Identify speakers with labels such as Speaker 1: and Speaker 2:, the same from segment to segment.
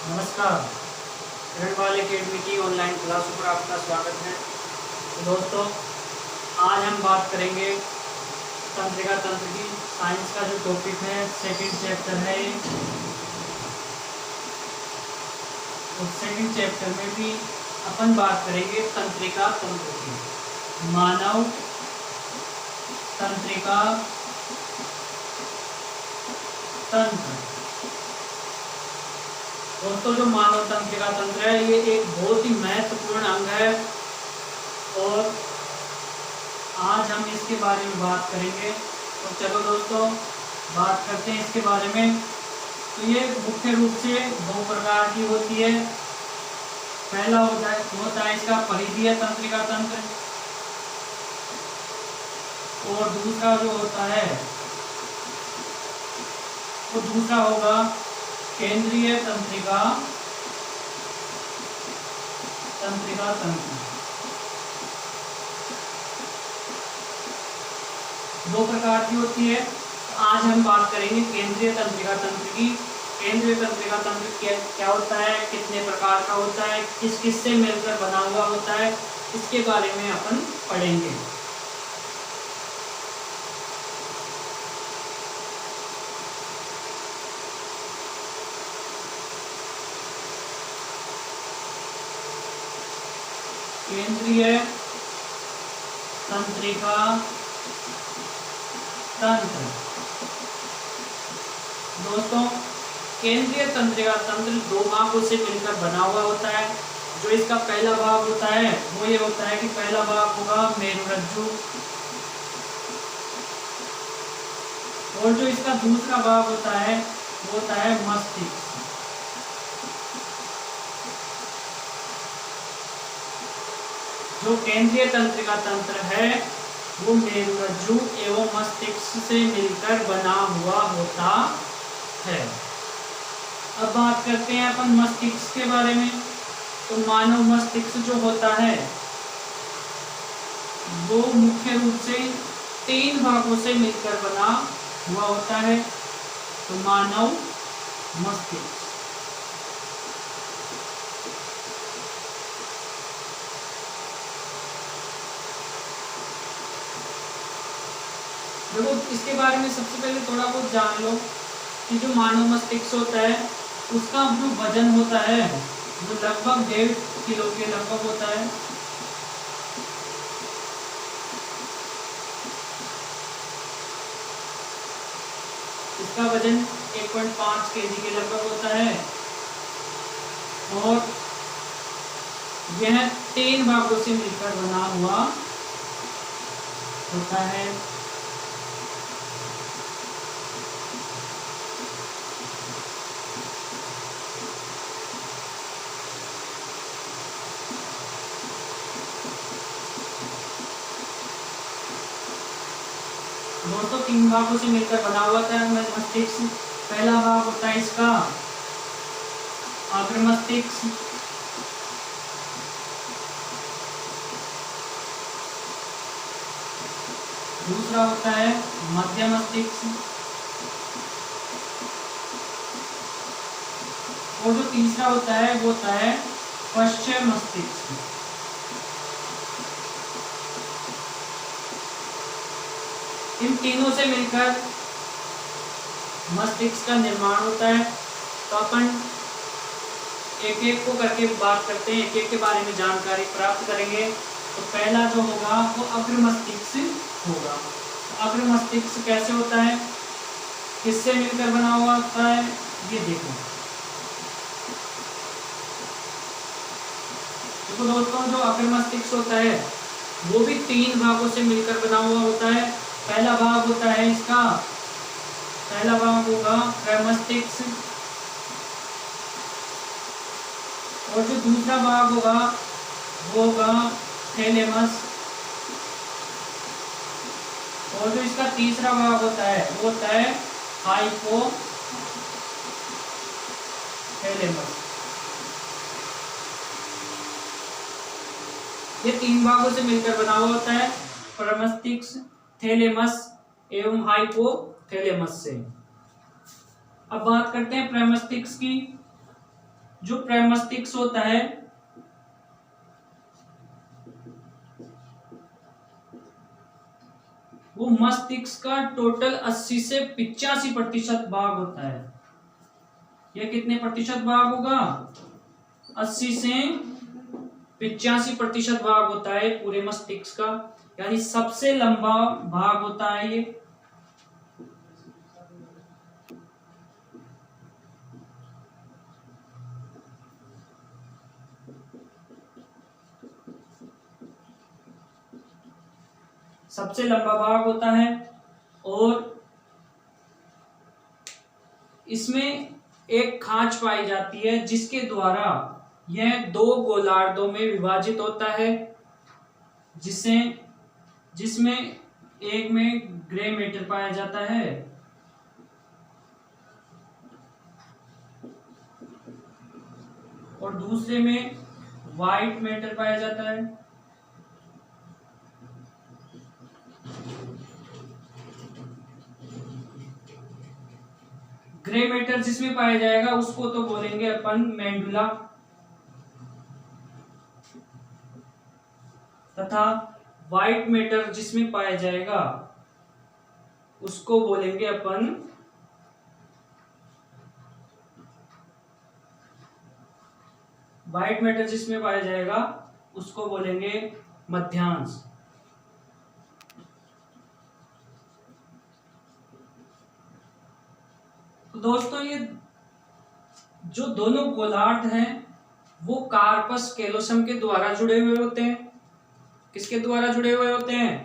Speaker 1: नमस्कार। रणवाल एकेडमी की ऑनलाइन क्लासों पर आपका स्वागत है। तो दोस्तों, आज हम बात करेंगे तंत्रिका तंत्र की। साइंस का जो टॉपिक है, सेकंड चैप्टर है। तो सेकंड चैप्टर में भी अपन बात करेंगे तंत्रिका तंत्र की। मानव तंत्रिका तंत्र। दोस्तों, जो मानव तंत्रिका तंत्र है, ये एक बहुत ही महत्वपूर्ण अंग है और आज हम इसके बारे में बात करेंगे। तो चलो दोस्तों, बात करते हैं इसके बारे में। तो ये मुख्य रूप से दो प्रकार की होती है। पहला होता है इसका परिधीय तंत्रिका तंत्र, और दूसरा जो होता है वो दूसरा होगा केंद्रीय तंत्रिका तंत्र। दो प्रकार की होती है। आज हम बात करेंगे केंद्रीय तंत्रिका तंत्र की। केंद्रीय तंत्रिका तंत्र क्या होता है, कितने प्रकार का होता है, किस किस से मिलकर बना हुआ होता है, इसके बारे में अपन पढ़ेंगे। केंद्रीय तंत्रिका तंत्र। दोस्तों, केंद्रीय तंत्रिका तंत्र दो भागों से मिलकर बना हुआ होता है। जो इसका पहला भाग होता है वो ये होता है कि पहला भाग होगा मेरुरज्जु, और जो इसका दूसरा भाग होता है वो होता है मस्तिष्क। जो केंद्रीय तंत्रिका तंत्र है वो मेरुरज्जु एवं मस्तिष्क से मिलकर बना हुआ होता है। अब बात करते हैं अपन मस्तिष्क के बारे में। तो मानव मस्तिष्क जो होता है वो मुख्य रूप से तीन भागों से मिलकर बना हुआ होता है। तो मानव मस्तिष्क, देखो इसके बारे में सबसे पहले थोड़ा बहुत जान लो कि जो मानव मस्तिष्क होता है उसका जो वजन होता है वो लगभग 1.5 किलो के लगभग होता है। इसका वजन 1.5 केजी के लगभग होता है और यह 3 भागों से मिलकर बना हुआ होता है। दोस्तों, 3 भागों से मिलकर बना हुआ था मस्तिष्क। पहला भाग होता है इसका अग्र मस्तिष्क, दूसरा होता है मध्य मस्तिष्क, और जो तीसरा होता है वो होता है पश्चिम मस्तिष्क। इन तीनों से मिलकर मस्तिष्क का निर्माण होता है। तो अपन एक एक को करके बात करते हैं, एक एक के बारे में जानकारी प्राप्त करेंगे। तो पहला जो होगा वो अग्र मस्तिष्क होगा। तो अग्र मस्तिष्क कैसे होता है, किससे मिलकर बना हुआ होता है, ये देखो। देखो दोस्तों, जो अग्र मस्तिष्क होता है वो भी 3 भागों से मिलकर बना हुआ होता है। पहला भाग होता है इसका, पहला भाग होगा प्रमस्तिष्क, और जो दूसरा भाग होगा वो होगा थैलेमस, और जो इसका तीसरा भाग होता है वो होता है हाइपोथैलेमस। ये 3 भागों से मिलकर बना हुआ होता है, प्रमस्तिष्क, थैलेमस एवं हाइपोथैलेमस से। अब बात करते हैं प्रमस्तिष्क की। जो प्रमस्तिष्क होता है वो मस्तिष्क का टोटल 80 से 85% भाग होता है। यह कितने प्रतिशत भाग होगा? 80 से 85% भाग होता है पूरे मस्तिष्क का, यानी सबसे लंबा भाग होता है ये। सबसे लंबा भाग होता है और इसमें एक खांच पाई जाती है जिसके द्वारा यह दो गोलार्धों में विभाजित होता है, जिसमें एक में ग्रे मैटर पाया जाता है और दूसरे में व्हाइट मैटर पाया जाता है। ग्रे मैटर जिसमें पाया जाएगा उसको तो बोलेंगे अपन मेंडुला, तथा व्हाइट मैटर जिसमें पाया जाएगा उसको बोलेंगे अपन व्हाइट मैटर जिसमें पाया जाएगा उसको बोलेंगे मध्यांश। तो दोस्तों ये जो दोनों गोलार्ध हैं वो कार्पस कैलोसम के द्वारा जुड़े हुए होते हैं। किसके द्वारा जुड़े हुए होते हैं?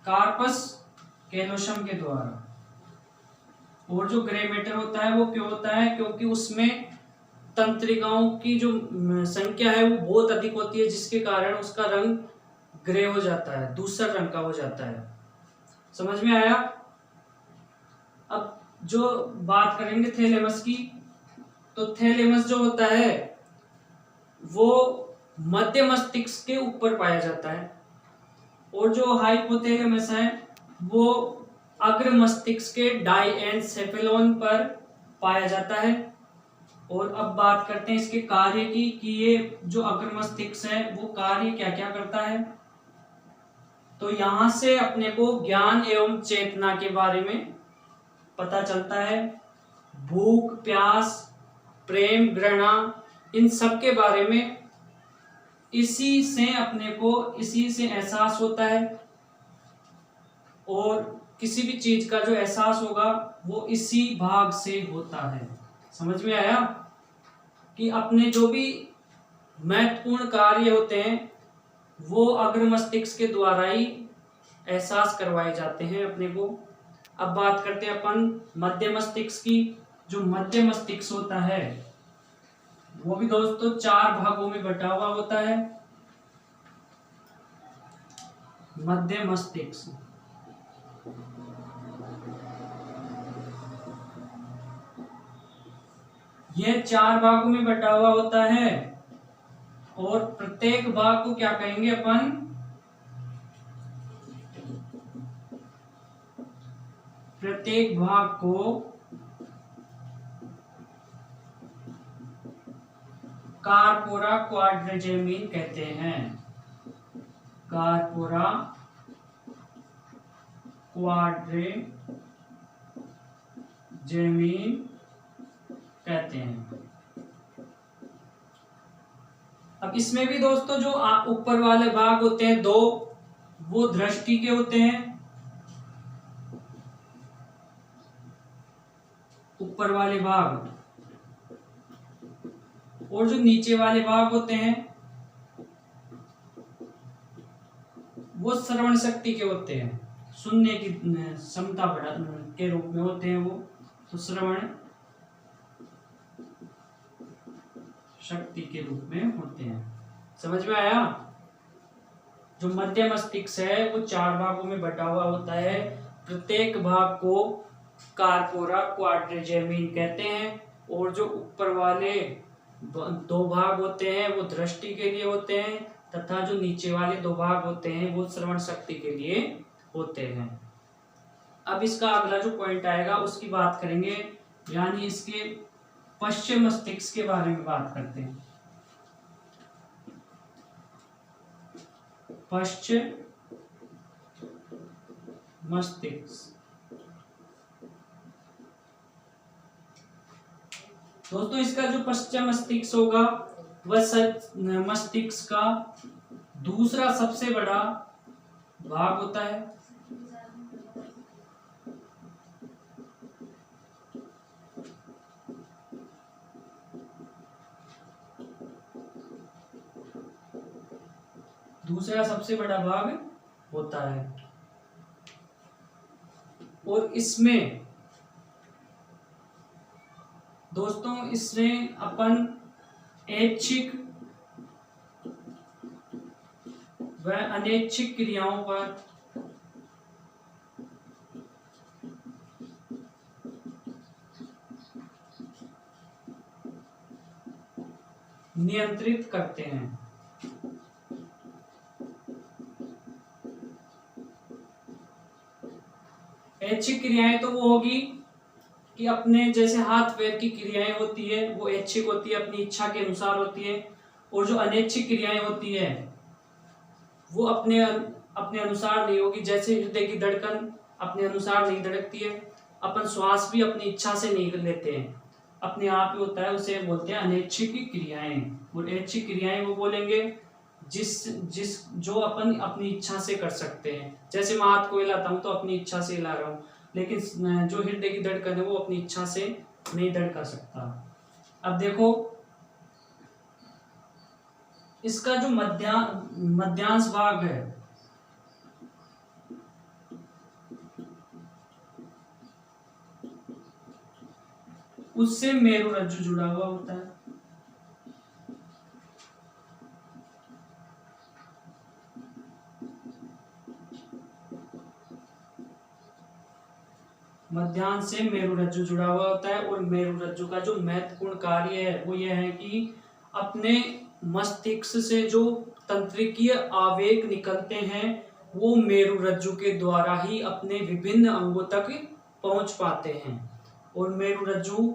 Speaker 1: कार्पस कैलोसम के द्वारा। और जो ग्रे मैटर होता है वो क्यों होता है? क्योंकि उसमें तंत्रिकाओं की जो संख्या है वो बहुत अधिक होती है, जिसके कारण उसका रंग ग्रे हो जाता है, दूसरा रंग का हो जाता है। समझ में आया? अब जो बात करेंगे थैलेमस की, तो थैलेमस जो होता है वो मध्य मस्तिष्क के ऊपर पाया जाता है और जो हाइपोथैलेमस है वो अग्र मस्तिष्क के डाइएन्सेफेलोन पर पाया जाता है। और अब बात करते हैं इसके कार्य की कि ये जो अग्र मस्तिष्क है वो कार्य क्या क्या करता है। तो यहां से अपने को ज्ञान एवं चेतना के बारे में पता चलता है। भूख, प्यास, प्रेम, घृणा, इन सब के बारे में इसी से एहसास होता है और किसी भी चीज का जो एहसास होगा वो इसी भाग से होता है। समझ में आया कि अपने जो भी महत्वपूर्ण कार्य होते हैं वो अग्र मस्तिष्क के द्वारा ही एहसास करवाए जाते हैं अपने को। अब बात करते हैं अपन मध्य मस्तिष्क की। जो मध्य मस्तिष्क होता है वो भी दोस्तों 4 भागों में बटा हुआ होता है। मध्य मस्तिष्क यह 4 भागों में बटा हुआ होता है और प्रत्येक भाग को क्या कहेंगे अपन? प्रत्येक भाग को कार्पोरा क्वाड्रिजेमिन कहते हैं। कार्पोरा क्वाड्रिजेमिन कहते हैं। अब इसमें भी दोस्तों जो ऊपर वाले भाग होते हैं 2 वो दृष्टि के होते हैं। ऊपर वाले भाग और जो नीचे वाले भाग होते हैं वो श्रवण शक्ति के होते हैं, सुनने की क्षमता के रूप में होते हैं वो। तो श्रवण शक्ति के रूप में होते हैं। समझ में आया? जो मध्य मस्तिष्क है वो 4 भागों में बटा हुआ होता है। प्रत्येक भाग को कार्पोरा क्वाड्रिजेमिन कहते हैं और जो ऊपर वाले 2 भाग होते हैं वो दृष्टि के लिए होते हैं तथा जो नीचे वाले 2 भाग होते हैं वो श्रवण शक्ति के लिए होते हैं। अब इसका अगला जो पॉइंट आएगा उसकी बात करेंगे, यानी इसके पश्च मस्तिष्क के बारे में बात करते हैं। पश्च मस्तिष्क। दोस्तों इसका जो पश्च मस्तिष्क होगा वह मस्तिष्क का दूसरा सबसे बड़ा भाग होता है। दूसरा सबसे बड़ा भाग होता है और इसमें दोस्तों इसमें अपन ऐच्छिक व अनैच्छिक क्रियाओं पर नियंत्रित करते हैं। ऐच्छिक क्रियाएं तो वो होगी कि अपने जैसे हाथ पैर की क्रियाएं होती है वो ऐच्छिक होती है, अपनी इच्छा के अनुसार होती है। और जो अनैच्छिक क्रियाएं होती है वो अपने अनुसार नहीं होगी। जैसे हृदय की धड़कन अपने अनुसार नहीं धड़कती है, अपन श्वास भी अपनी इच्छा से नहीं लेते हैं, अपने आप ही होता है, उसे बोलते हैं अनैच्छिक क्रियाएं। और ऐच्छिक क्रियाएं वो बोलेंगे जिस जो अपन अपनी इच्छा से कर सकते हैं। जैसे मैं हाथ को हिलाता हूँ तो अपनी इच्छा से हिला रहा हूँ, लेकिन जो हृदय की धड़कन है वो अपनी इच्छा से नहीं धड़का सकता। अब देखो इसका जो मध्यांश भाग है उससे मेरुरज्जु जुड़ा हुआ होता है। मध्यांश से मेरुरज्जु जुड़ा हुआ होता है और मेरुरज्जु का जो महत्वपूर्ण कार्य है वो यह है कि अपने मस्तिष्क से जो तंत्रिकीय आवेग निकलते हैं वो मेरुरज्जु के द्वारा ही अपने विभिन्न अंगों तक पहुंच पाते हैं। और मेरुरज्जु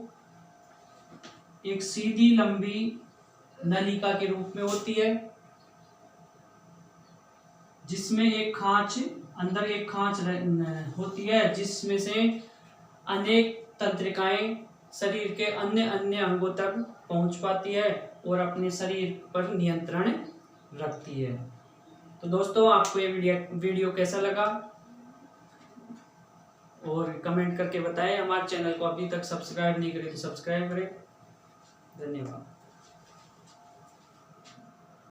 Speaker 1: एक सीधी लंबी नलिका के रूप में होती है जिसमें एक खांच अंदर एक खांच होती है जिसमें से अनेक तंत्रिकाएं शरीर के अन्य अन्य अंगों तक पहुंच पाती है और अपने शरीर पर नियंत्रण रखती है। तो दोस्तों आपको ये वीडियो कैसा लगा और कमेंट करके बताएं। हमारे चैनल को अभी तक सब्सक्राइब नहीं करें तो सब्सक्राइब करें। धन्यवाद।